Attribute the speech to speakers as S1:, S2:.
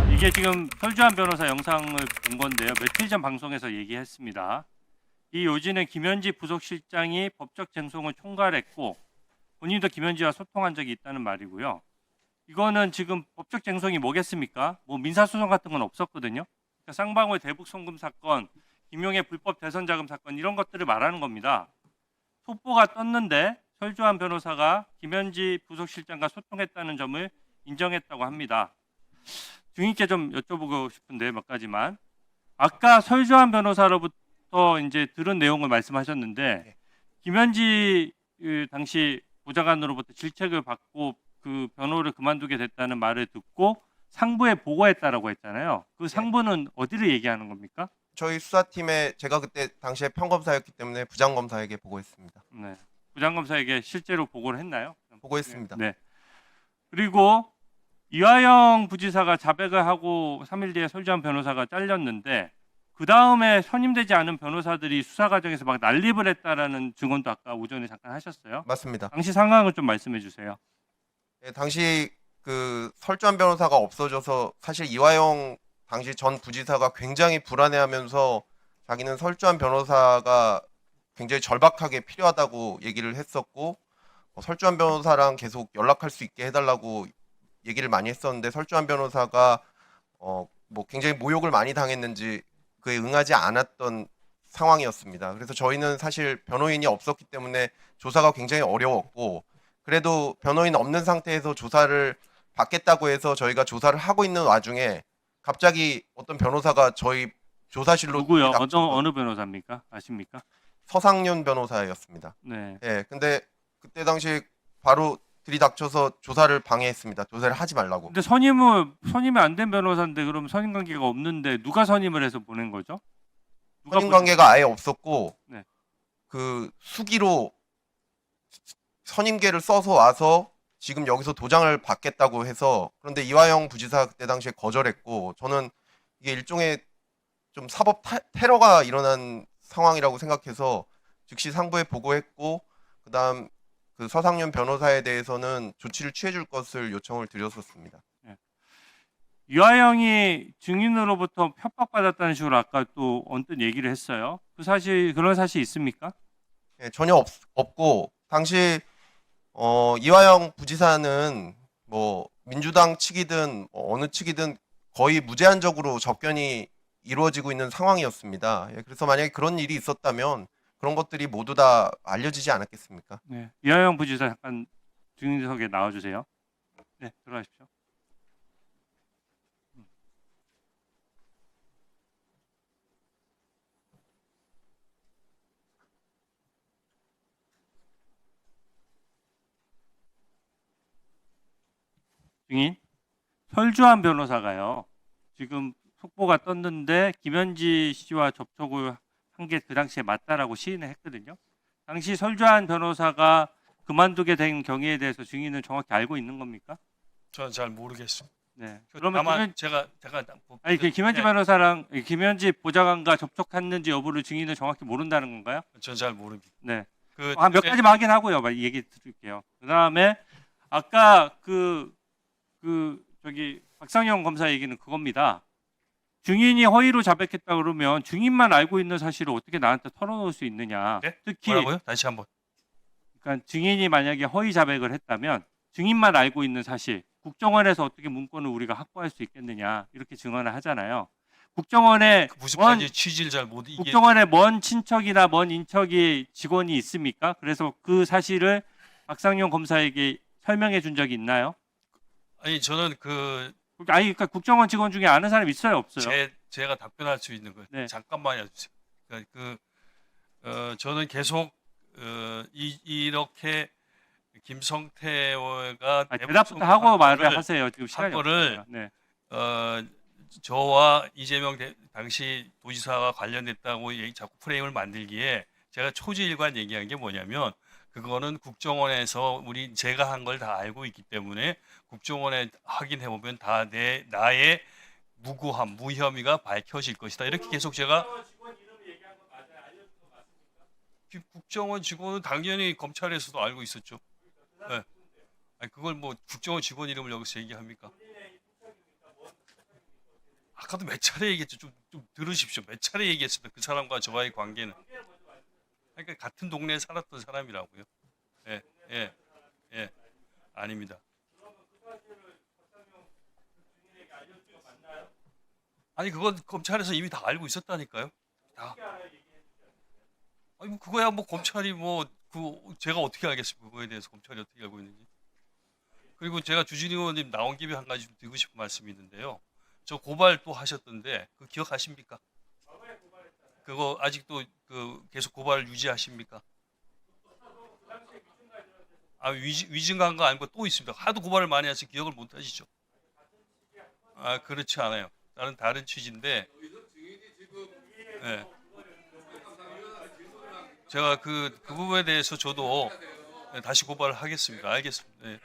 S1: 자, 이게 지금 설주한 변호사 영상을 본 건데요. 며칠 전 방송에서 얘기했습니다. 이 요지는 김현지 부속실장이 법적 쟁송을 총괄했고 본인도 김현지와 소통한 적이 있다는 말이고요. 이거는 지금 법적 쟁송이 뭐겠습니까? 뭐 민사소송 같은 건 없었거든요. 그러니까 쌍방울 대북 송금 사건, 김용의 불법 대선 자금 사건 이런 것들을 말하는 겁니다. 속보가 떴는데 설주한 변호사가 김현지 부속실장과 소통했다는 점을 인정했다고 합니다. 증인께 좀 여쭤보고 싶은데 몇 가지만. 아까 설주한 변호사로부터 이제 들은 내용을 말씀하셨는데 김현지 당시 보좌관으로부터 질책을 받고 그 변호를 그만두게 됐다는 말을 듣고 상부에 보고했다라고 했잖아요. 그 상부는 어디를 얘기하는 겁니까?
S2: 저희 수사팀에 제가 그때 당시에 평검사였기 때문에 부장검사에게 보고했습니다.
S1: 네. 부장검사에게 실제로 보고를 했나요?
S2: 보고했습니다.
S1: 네. 그리고 이화영 부지사가 자백을 하고 3일 뒤에 설주한 변호사가 잘렸는데 그 다음에 선임되지 않은 변호사들이 수사 과정에서 막 난립을 했다라는 증언도 아까 오전에 잠깐 하셨어요.
S2: 맞습니다.
S1: 당시 상황을 좀 말씀해 주세요.
S2: 네, 당시 그 설주한 변호사가 없어져서 사실 이화영 당시 전 부지사가 굉장히 불안해하면서 자기는 설주한 변호사가 굉장히 절박하게 필요하다고 얘기를 했었고 설주한 변호사랑 계속 연락할 수 있게 해달라고 얘기를 많이 했었는데 설주한 변호사가 뭐 굉장히 모욕을 많이 당했는지 그에 응하지 않았던 상황이었습니다. 그래서 저희는 사실 변호인이 없었기 때문에 조사가 굉장히 어려웠고 그래도 변호인 없는 상태에서 조사를 받겠다고 해서 저희가 조사를 하고 있는 와중에 갑자기 어떤 변호사가 저희 조사실로
S1: 누구요? 어느 변호사입니까? 아십니까?
S2: 서상윤 변호사였습니다.
S1: 네.
S2: 예, 근데 그때 당시 바로 들이닥쳐서 조사를 방해했습니다. 조사를 하지 말라고.
S1: 근데 선임이 안 된 변호사인데 그럼 선임 관계가 없는데 누가 선임을 해서 보낸 거죠?
S2: 선임 관계가 아예 없었고
S1: 네.
S2: 그 수기로 선임계를 써서 와서 지금 여기서 도장을 받겠다고 해서 그런데 이화영 부지사 그때 당시에 거절했고 저는 이게 일종의 좀 사법 테러가 일어난 상황이라고 생각해서 즉시 상부에 보고했고 그다음 그 서상윤 변호사에 대해서는 조치를 취해줄 것을 요청을 드렸었습니다.
S1: 이화영이 증인으로부터 협박받았다는 식으로 아까 또 언뜻 얘기를 했어요. 그런 사실 있습니까?
S2: 예, 전혀 없고 당시 이화영 부지사는 뭐 민주당 측이든 어느 측이든 거의 무제한적으로 접견이 이루어지고 있는 상황이었습니다. 예, 그래서 만약에 그런 일이 있었다면 그런 것들이 모두 다 알려지지 않았겠습니까?
S1: 네. 이화영 부지사 잠깐 증인석에 나와주세요. 네, 들어가십시오. 증인 설주한 변호사가요. 지금 속보가 떴는데 김현지 씨와 접촉을 한 게 그 당시에 맞다라고 시인을 했거든요. 당시 설주한 변호사가 그만두게 된 경위에 대해서 증인은 정확히 알고 있는 겁니까?
S3: 저는 잘 모르겠습니다.
S1: 네.
S3: 그러면
S1: 그러면
S3: 제가
S1: 아니 그 김현지 변호사랑 김현지 보좌관과 접촉했는지 여부를 증인은 정확히 모른다는 건가요?
S3: 저는 잘 모릅니다.
S1: 네.
S3: 그
S1: 몇 가지 확인하고요. 얘기 드릴게요. 그다음에 아까 저기 박상영 검사 얘기는 그겁니다. 증인이 허위로 자백했다 그러면 증인만 알고 있는 사실을 어떻게 나한테 털어놓을 수 있느냐.
S3: 네?
S1: 특히
S3: 뭐라고요? 다시 한번.
S1: 그러니까 증인이 만약에 허위 자백을 했다면 증인만 알고 있는 사실, 국정원에서 어떻게 문건을 우리가 확보할 수 있겠느냐 이렇게 증언을 하잖아요. 국정원에
S3: 무슨 말인지 취지를 잘 못 이게
S1: 국정원에 먼 친척이나 먼 인척이 직원이 있습니까? 그래서 그 사실을 박상용 검사에게 설명해 준 적이 있나요?
S3: 아니 저는
S1: 그러니까 국정원 직원 중에 아는 사람 있어요, 없어요?
S3: 제가 답변할 수 있는 거
S1: 네.
S3: 잠깐만 해주세요. 저는 계속 이렇게 김성태가
S1: 대답부터 하고 말을 하세요. 지금 시간이
S3: 사건을
S1: 없어요. 네.
S3: 저와 이재명 당시 도지사와 관련됐다고 자꾸 프레임을 만들기에 제가 초지일관 얘기한 게 뭐냐면 그거는 국정원에서 제가 한 걸 다 알고 있기 때문에 국정원에 확인해 보면 다 나의 무고함, 무혐의가 밝혀질 것이다. 이렇게 계속 제가 국정원 직원은 당연히 검찰에서도 알고 있었죠. 네. 아니, 그걸 뭐 국정원 직원 이름을 여기서 얘기합니까? 아까도 몇 차례 얘기했죠. 좀 들으십시오. 몇 차례 얘기했습니다. 그 사람과 저와의 관계는. 그러니까 같은 동네에 살았던 사람이라고요. 예, 예, 예. 아닙니다. 아니 그건 검찰에서 이미 다 알고 있었다니까요. 다. 아니 뭐 그거야 뭐 검찰이 뭐 그 제가 어떻게 알겠습니까? 그거에 대해서 검찰이 어떻게 알고 있는지. 그리고 제가 주진희 의원님 나온 김에 한 가지 좀 드리고 싶은 말씀이 있는데요. 저 고발 또 하셨던데 그 기억하십니까? 그거 아직도 그 계속 고발 유지하십니까? 아 위증한 거 아니고 또 있습니다. 하도 고발을 많이 해서 기억을 못 하시죠? 아 그렇지 않아요. 다른 취지인데. 예. 제가 그 부분에 대해서 저도 다시 고발을 하겠습니다. 알겠습니다. 예.